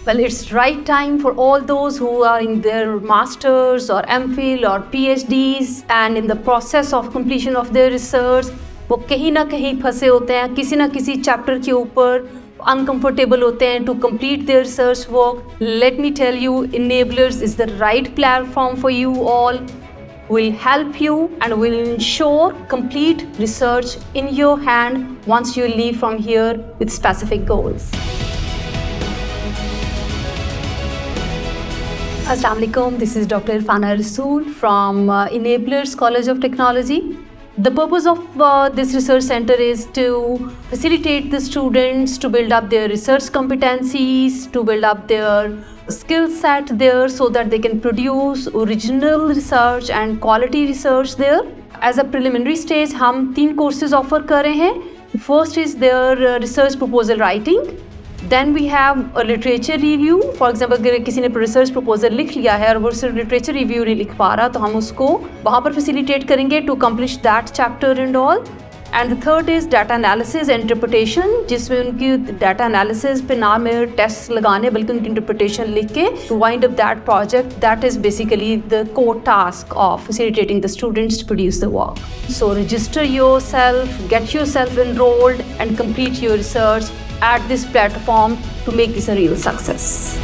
Well, it's right time for all those who are in their masters or MPhil or PhDs and in the process of completion of their research, वो कहीं ना कहीं फंसे होते हैं किसी ना किसी चैप्टर के ऊपर, uncomfortable होते हैं to complete their research work. Let me tell you, Enablers is the right platform for you all. Will help you and will ensure complete research in your hand once you leave from here with specific goals. Assalamu alaikum, this is Dr. Irfana Rasool from Enablers College of Technology. The purpose of this research center is to facilitate the students to build up their research competencies, to build up their skill set there so that they can produce original research and quality research there. As a preliminary stage, हम 3 courses offer कर रहे हैं. First is their research proposal writing. Then we have a literature review. For example, अगर किसी ने research proposal लिख लिया है और वो सिर्फ literature review नहीं लिख पा रहा, तो हम उसको वहाँ पर facilitate करेंगे to accomplish that chapter and all. And the third is data analysis and interpretation, जिसमें उनकी data analysis पे ना में tests लगाने बल्कि उनकी interpretation लिख के to wind up that project. That is basically the core task of facilitating the students to produce the work. So register yourself, get yourself enrolled and complete your research at this platform to make this a real success.